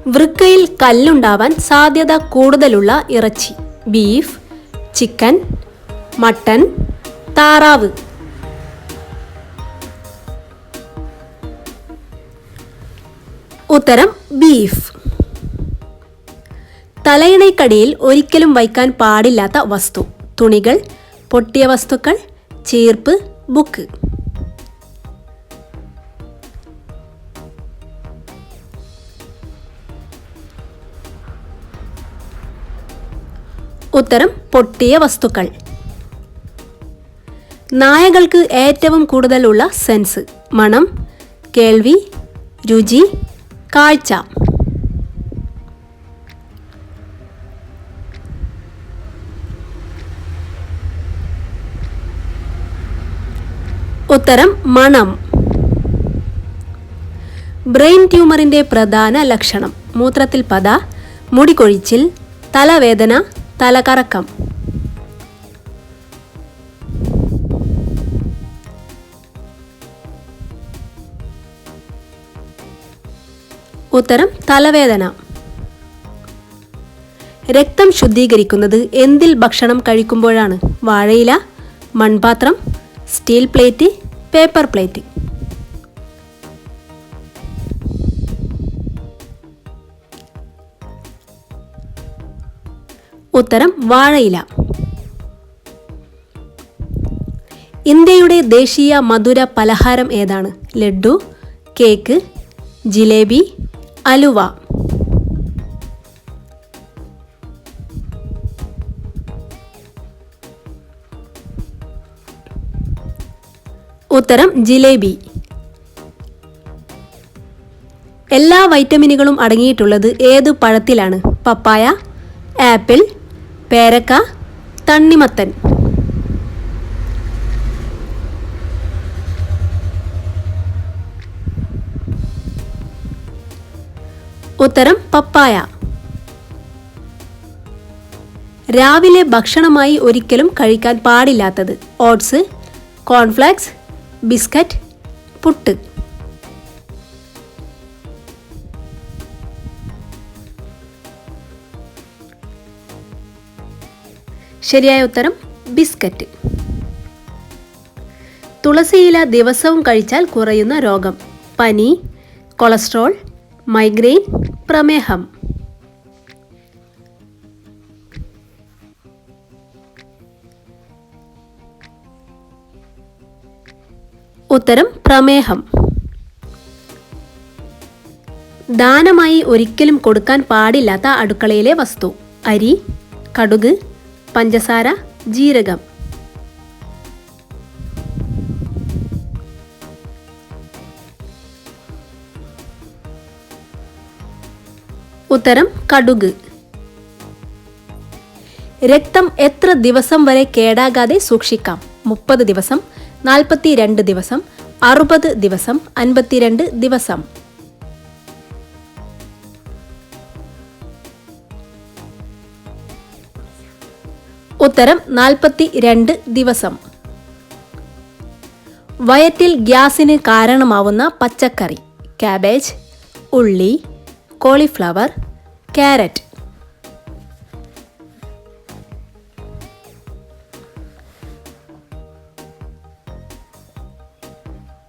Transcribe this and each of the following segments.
വൃക്കയിൽ കല്ലുണ്ടാവാൻ സാധ്യത കൂടുതലുള്ള ഇറച്ചി: ബീഫ്, ചിക്കൻ, മട്ടൻ, താറാവ്. ഉത്തരം ബീഫ്. തലയിണയ്ക്കടിയിൽ ഒരിക്കലും വയ്ക്കാൻ പാടില്ലാത്ത വസ്തു: തുണികൾ, പൊട്ടിയ വസ്തുക്കൾ, ചീർപ്പ്, ബുക്ക്. ഉത്തരം പൊട്ടിയ വസ്തുക്കൾ. നായകൾക്ക് ഏറ്റവും കൂടുതലുള്ള സെൻസ്: മണം, കേൾവി, രുചി, കാഴ്ച. ഉത്തരം മണം. ബ്രെയിൻ ട്യൂമറിന്റെ പ്രധാന ലക്ഷണം: മൂത്രത്തിൽ പത, മുടികൊഴിച്ചിൽ, തലവേദന, തലകറക്കം. ഉത്തരം തലവേദന. രക്തം ശുദ്ധീകരിക്കുന്നത് എന്തിൽ ഭക്ഷണം കഴിക്കുമ്പോഴാണ്? വാഴയില, മൺപാത്രം, സ്റ്റീൽ പ്ലേറ്റ്, പേപ്പർ പ്ലേറ്റ്. ഉത്തരം വാഴയില. ഇന്ത്യയുടെ ദേശീയ മധുര പലഹാരം ഏതാണ്? ലഡ്ഡു, കേക്ക്, ജിലേബി, അലുവ. ഉത്തരം ജിലേബി. എല്ലാ വൈറ്റമിനുകളും അടങ്ങിയിട്ടുള്ളത് ഏത് പഴത്തിലാണ്? പപ്പായ, ആപ്പിൾ, പേരക്ക, തണ്ണിമത്തൻ. ഉത്തരം പപ്പായ. രാവിലെ ഭക്ഷണമായി ഒരിക്കലും കഴിക്കാൻ പാടില്ലാത്തത്: ഓട്സ്, കോൺഫ്ലെക്സ്, ബിസ്ക്കറ്റ്, പുട്ട്. ശരിയായ ഉത്തരം ബിസ്ക്കറ്റ്. തുളസിയില ദിവസവും കഴിച്ചാൽ കുറയുന്ന രോഗം: പനി, കൊളസ്ട്രോൾ, മൈഗ്രെയിൻ, പ്രമേഹം. ഉത്തരം പ്രമേഹം. ദാനമായി ഒരിക്കലും കൊടുക്കാൻ പാടില്ലാത്ത അടുക്കളയിലെ വസ്തു: അരി, കടുക്, പഞ്ചസാര, ജീരകം. ഉത്തരം കടുക്. രക്തം എത്ര ദിവസം വരെ കേടാകാതെ സൂക്ഷിക്കാം? 30 ദിവസം, 42 ദിവസം, 60 ദിവസം, 52 ദിവസം. ഉത്തരം 42 ദിവസം. വയറ്റിൽ ഗ്യാസിന് കാരണമാവുന്ന പച്ചക്കറി: കാബേജ്, ഉള്ളി, കോളിഫ്ലവർ, ക്യാരറ്റ്.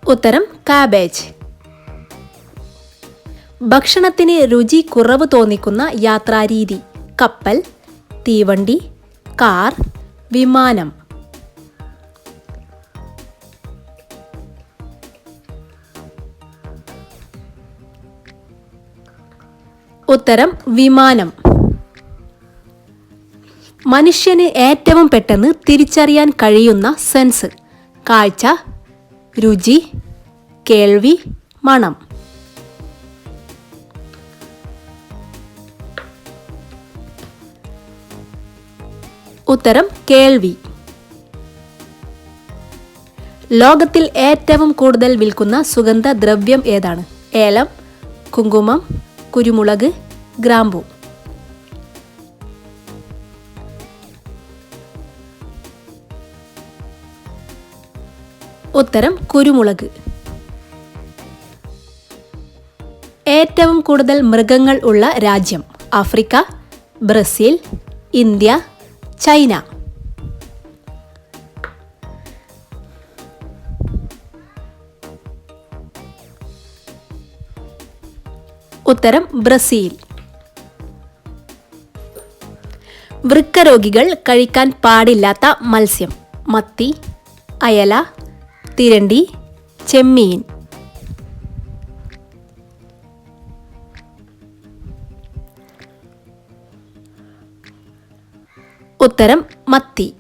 ഉത്തരം കാബേജ്. ഭക്ഷണത്തിന് രുചി കുറവ് തോന്നിക്കുന്ന യാത്രാരീതി: കപ്പൽ, തീവണ്ടി, കാർ, വിമാനം. ഉത്തരം വിമാനം. മനുഷ്യന് ഏറ്റവും പെട്ടെന്ന് തിരിച്ചറിയാൻ കഴിയുന്ന സെൻസ്: കാഴ്ച, രുചി, കേൾവി, മണം. ഉത്തരം കേൾവി. ലോകത്തിൽ ഏറ്റവും കൂടുതൽ വിൽക്കുന്ന സുഗന്ധദ്രവ്യം ഏതാണ്? ഏലം, കുങ്കുമം, കുരുമുളക്, ഗ്രാമ്പു. ഉത്തരം കുരുമുളക്. ഏറ്റവും കൂടുതൽ മൃഗങ്ങൾ ഉള്ള രാജ്യം? Africa, Brazil, India, China. ഉത്തരം ബ്രസീൽ. വൃക്കരോഗികൾ കഴിക്കാൻ പാടില്ലാത്ത മത്സ്യം? മത്തി, അയല, തിരണ്ടി, ചെമ്മീൻ. ഉത്തരം മത്തി.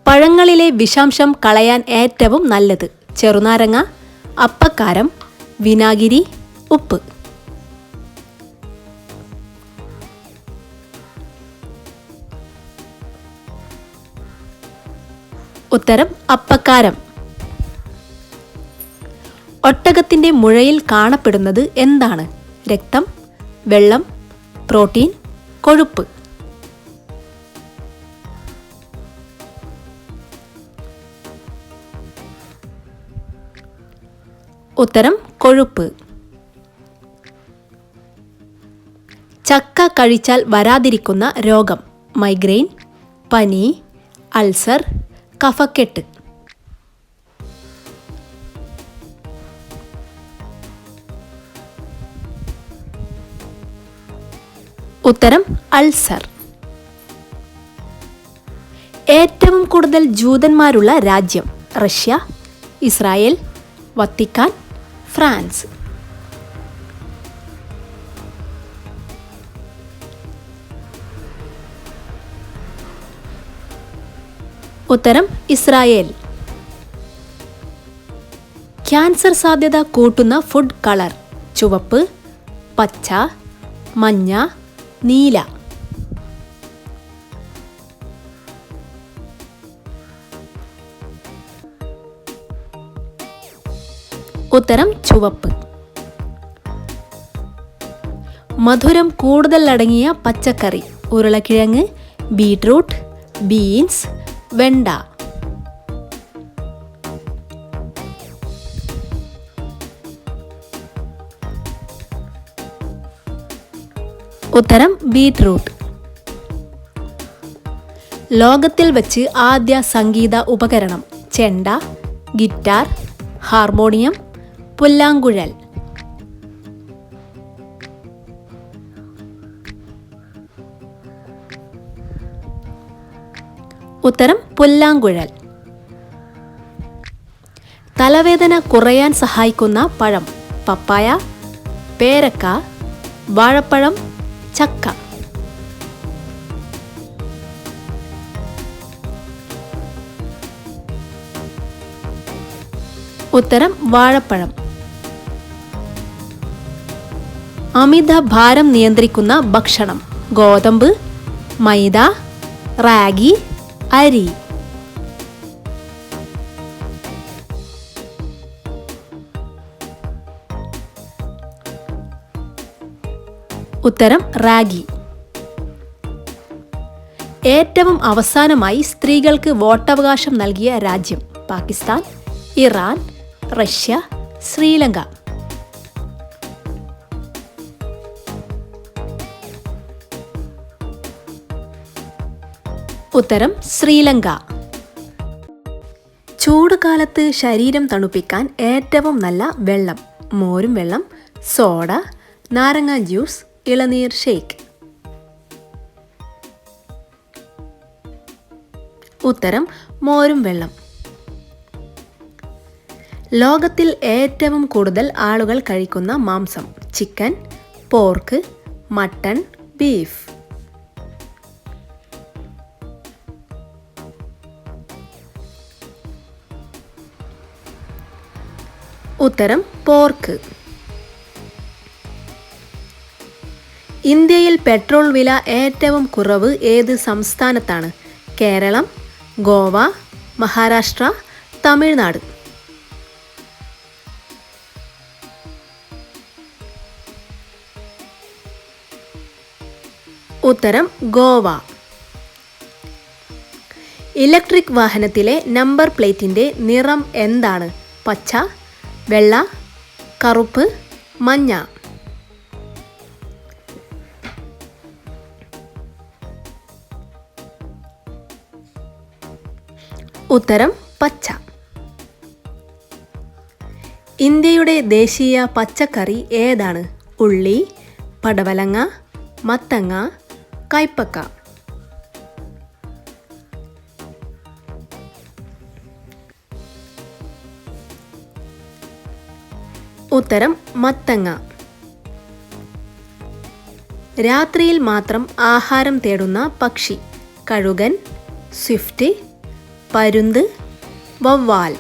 പഴങ്ങളിലെ വിഷാംശം കളയാൻ ഏറ്റവും നല്ലത്? ചെറുനാരങ്ങ, അപ്പക്കാരം, വിനാഗിരി, ഉപ്പ്. ഉത്തരം അപ്പക്കാരം. ഒട്ടകത്തിന്റെ മുഴയിൽ കാണപ്പെടുന്നത് എന്താണ്? രക്തം, വെള്ളം, പ്രോട്ടീൻ, കൊഴുപ്പ്. ഉത്തരം കൊഴുപ്പ്. ചക്ക കഴിച്ചാൽ വരാതിരിക്കുന്ന രോഗം? മൈഗ്രെയിൻ, പനി, അൾസർ, കഫക്കെട്ട്. ഉത്തരം അൾസർ. ഏറ്റവും കൂടുതൽ ജൂതന്മാരുള്ള രാജ്യം? Russia, Israel, Vatican, France. ഉത്തരം ഇസ്രായേൽ. ക്യാൻസർ സാധ്യത കൂട്ടുന്ന ഫുഡ് കളർ? ചുവപ്പ്, പച്ച, മഞ്ഞ, നീല. ഉത്തരം ചുവപ്പ്. മധുരം കൂടുതൽ അടങ്ങിയ പച്ചക്കറി? ഉരുളക്കിഴങ്ങ്, ബീട്രൂട്ട്, ബീൻസ്, വെണ്ട. ഉത്തരം ബീട്രൂട്ട്. ലോകത്തിൽ വച്ച് ആദ്യ സംഗീത ഉപകരണം? ചെണ്ട, ഗിറ്റാർ, ഹാർമോണിയം, പുല്ലാങ്കുഴൽ. ഉത്തരം പുല്ലാങ്കുഴൽ. തലവേദന കുറയാൻ സഹായിക്കുന്ന പഴം? പപ്പായ, പേരക്ക, വാഴപ്പഴം, ചക്ക. ഉത്തരം വാഴപ്പഴം. അമിത ഭാരം നിയന്ത്രിക്കുന്ന ഭക്ഷണം? ഗോതമ്പ്, മൈദ, റാഗി, അരി. ഉത്തരം റാഗി. ഏറ്റവും അവസാനമായി സ്ത്രീകൾക്ക് വോട്ടവകാശം നൽകിയ രാജ്യം? Pakistan, Iran, Russia, Sri Lanka. ഉത്തരം ശ്രീലങ്ക. ചൂടുകാലത്ത് ശരീരം തണുപ്പിക്കാൻ ഏറ്റവും നല്ല വെള്ളം? മോരും വെള്ളം, സോഡ, നാരങ്ങ ജ്യൂസ്, ഇളനീർ ഷേക്ക്. ഉത്തരം മോരും വെള്ളം. ലോകത്തിൽ ഏറ്റവും കൂടുതൽ ആളുകൾ കഴിക്കുന്ന മാംസം? Chicken, pork, mutton, beef. ഉത്തരം പോർക്ക്. ഇന്ത്യയിൽ പെട്രോൾ വില ഏറ്റവും കുറവ് ഏത് സംസ്ഥാനത്താണ്? കേരളം, ഗോവ, മഹാരാഷ്ട്ര, തമിഴ്നാട്. ഉത്തരം ഗോവ. ഇലക്ട്രിക് വാഹനത്തിലെ നമ്പർ പ്ലേറ്റിന്റെ നിറം എന്താണ്? പച്ച, വെള്ള, കറുപ്പ്, മഞ്ഞ. ഉത്തരം പച്ച. ഇന്ത്യയുടെ ദേശീയ പച്ചക്കറി ഏതാണ്? ഉള്ളി, പടവലങ്ങ, മത്തങ്ങ, കൈപ്പക്ക. ഉത്തരം മത്തങ്ങ. രാത്രിയിൽ മാത്രം ആഹാരം തേടുന്ന പക്ഷി? കഴുകൻ, സ്വിഫ്റ്റ്, പരുന്ത്, വവ്വാൽ.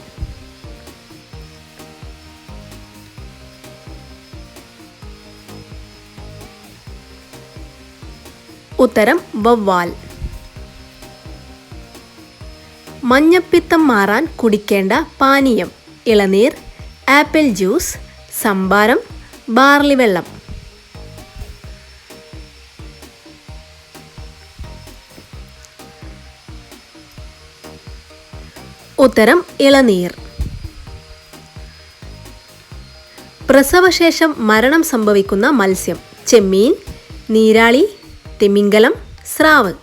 ഉത്തരം വവ്വാൽ. മഞ്ഞപ്പിത്തം മാറാൻ കുടിക്കേണ്ട പാനീയം? ഇളനീർ, ആപ്പിൾ ജ്യൂസ്, സംഭാരം, ബാർലി വെള്ളം. ഉത്തരം ഇളനീർ. പ്രസവശേഷം മരണം സംഭവിക്കുന്ന മത്സ്യം? ചെമ്മീൻ, നീരാളി, തിമിംഗലം, സ്രാവ്.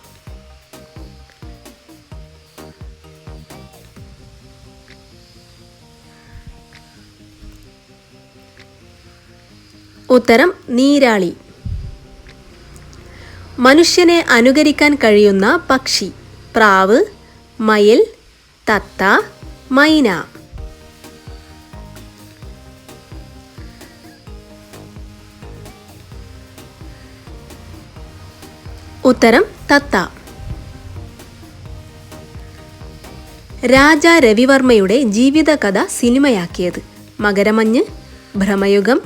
ഉത്തരം നീരാളി. മനുഷ്യനെ അനുകരിക്കാൻ കഴിയുന്ന പക്ഷി? പ്രാവ്, മയിൽ, തത്ത, മൈന. ഉത്തരം തത്ത. രാജാ രവിവർമ്മയുടെ ജീവിതകഥ സിനിമയാക്കിയത്? മകരമഞ്ഞ്, ഭ്രമയുഗം,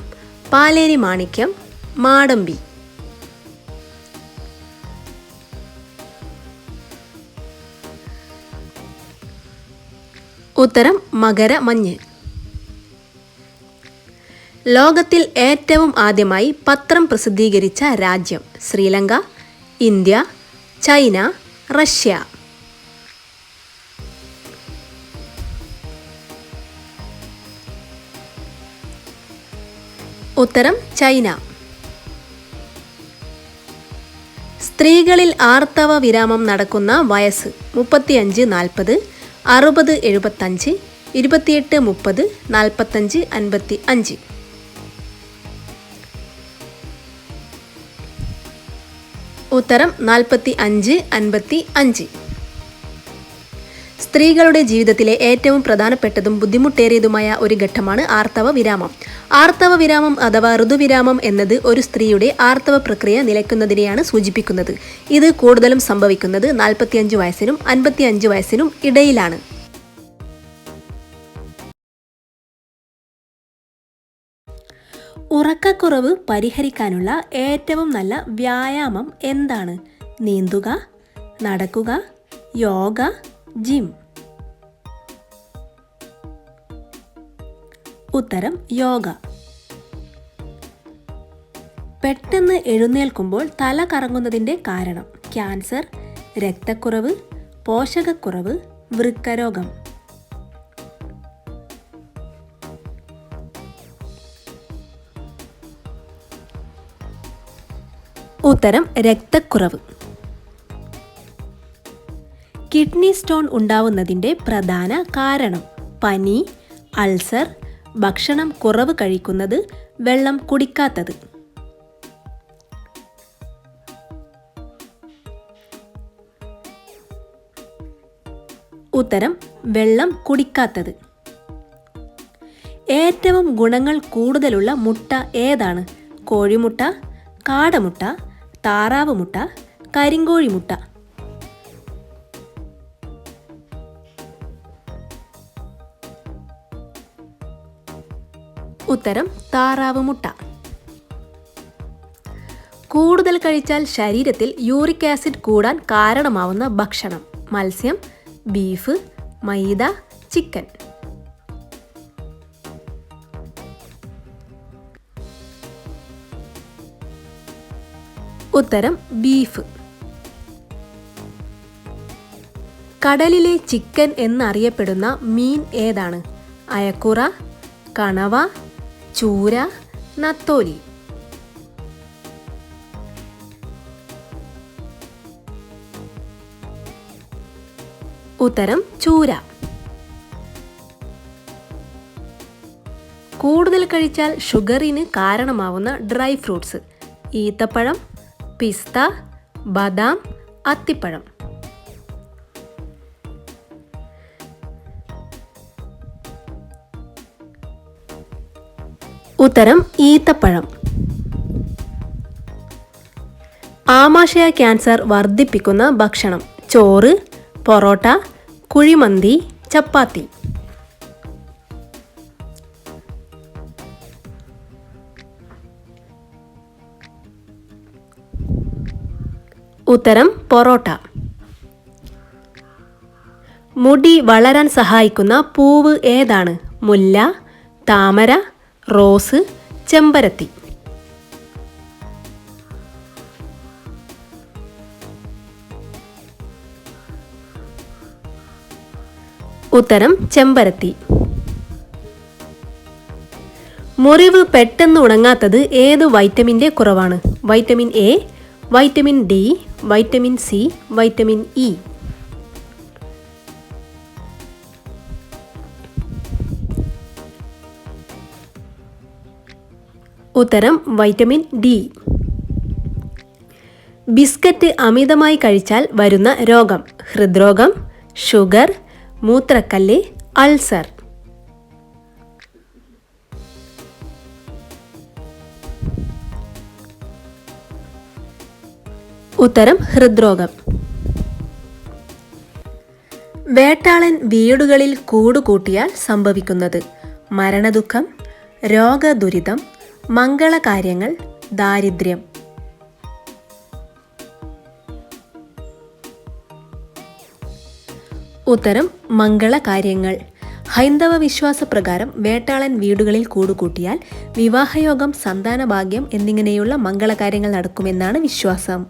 പാലേരി മാണിക്യം, മാടമ്പി. ഉത്തരം മകരമഞ്ഞ്. ലോകത്തിൽ ഏറ്റവും ആദ്യമായി പത്രം പ്രസിദ്ധീകരിച്ച രാജ്യം? Sri Lanka, India, China, Russia. ഉത്തരം ചൈന. സ്ത്രീകളിൽ ആർത്തവ വിരാമം നടക്കുന്ന വയസ്സ്? 35-40, 60-75, 28-30, 45-55. ഉത്തരം 45-55. സ്ത്രീകളുടെ ജീവിതത്തിലെ ഏറ്റവും പ്രധാനപ്പെട്ടതും ബുദ്ധിമുട്ടേറിയതുമായ ഒരു ഘട്ടമാണ് ആർത്തവ വിരാമം. ആർത്തവ വിരാമം അഥവാ ഋതുവിരാമം എന്നത് ഒരു സ്ത്രീയുടെ ആർത്തവ പ്രക്രിയ നിലയ്ക്കുന്നതിനെയാണ് സൂചിപ്പിക്കുന്നത്. ഇത് കൂടുതലും സംഭവിക്കുന്നത് 45 വയസ്സിനും 55 വയസ്സിനും ഇടയിലാണ്. ഉറക്കക്കുറവ് പരിഹരിക്കാനുള്ള ഏറ്റവും നല്ല വ്യായാമം എന്താണ്? നീന്തുക, നടക്കുക, യോഗ, ജിം. ഉത്തരം യോഗ. പെട്ടെന്ന് എഴുന്നേൽക്കുമ്പോൾ തല കറങ്ങുന്നതിൻ്റെ കാരണം? ക്യാൻസർ, രക്തക്കുറവ്, പോഷകക്കുറവ്, വൃക്കരോഗം. ഉത്തരം രക്തക്കുറവ്. കിഡ്നി സ്റ്റോൺ ഉണ്ടാവുന്നതിൻ്റെ പ്രധാന കാരണം? പനി, അൾസർ, ഭക്ഷണം കുറവ് കഴിക്കുന്നത്, വെള്ളം കുടിക്കാത്തത്. ഉത്തരം വെള്ളം കുടിക്കാത്തത്. ഏറ്റവും ഗുണങ്ങൾ കൂടുതലുള്ള മുട്ട ഏതാണ്? കോഴിമുട്ട, കാടമുട്ട, താറാവ് മുട്ട, കരിങ്കോഴി മുട്ട. ഉത്തരം താറാവ് മുട്ട. കൂടുതൽ കഴിച്ചാൽ ശരീരത്തിൽ യൂറിക് ആസിഡ് കൂടാൻ കാരണമാവുന്ന ഭക്ഷണം? മത്സ്യം, ബീഫ്, മൈദ, ചിക്കൻ. ഉത്തരം ബീഫ്. കടലിലെ ചിക്കൻ എന്നറിയപ്പെടുന്ന മീൻ ഏതാണ്? അയക്കുറ, കണവ, ചൂര, നത്തോലി. ഉത്തരം ചൂര. കൂടുതൽ കഴിച്ചാൽ ഷുഗറിന് കാരണമാവുന്ന ഡ്രൈ ഫ്രൂട്ട്സ്: ഈത്തപ്പഴം, പിസ്ത, ബദാം, അത്തിപ്പഴം. ഉത്തരം ഈത്തപ്പഴം. ആമാശയ ക്യാൻസർ വർദ്ധിപ്പിക്കുന്ന ഭക്ഷണം: ചോറ്, പൊറോട്ട, കുഴിമന്തി, ചപ്പാത്തി. ഉത്തരം പൊറോട്ട. മുടി വളരാൻ സഹായിക്കുന്ന പൂവ് ഏതാണ്? മുല്ല, താമര, റോസ്, ചെമ്പരത്തി. ഉത്തരം ചെമ്പരത്തി. മുറിവ് പെട്ടെന്ന് ഉണങ്ങാത്തത് ഏത് വൈറ്റമിൻ്റെ കുറവാണ്? Vitamin A, vitamin D, vitamin C, vitamin E. ഉത്തരം വൈറ്റമിൻ ഡി. ബിസ്ക്കറ്റ് അമിതമായി കഴിച്ചാൽ വരുന്ന രോഗം: ഹൃദ്രോഗം, ഷുഗർ, മൂത്രക്കല്ല്, അൾസർ. ഉത്തരം ഹൃദ്രോഗം. വേട്ടാളൻ വീടുകളിൽ കൂടുകൂട്ടിയാൽ സംഭവിക്കുന്നത്: മരണദുഃഖം, രോഗദുരിതം, മംഗളകാര്യങ്ങൾ, ദാരിദ്ര്യം. ഉത്തരം മംഗളകാര്യങ്ങൾ. ഹൈന്ദവ വിശ്വാസപ്രകാരം വേട്ടാളൻ വീടുകളിൽ കൂടുകൂട്ടിയാൽ വിവാഹയോഗം, സന്താനഭാഗ്യം എന്നിങ്ങനെയുള്ള മംഗളകാര്യങ്ങൾ നടക്കുമെന്നാണ് വിശ്വാസം.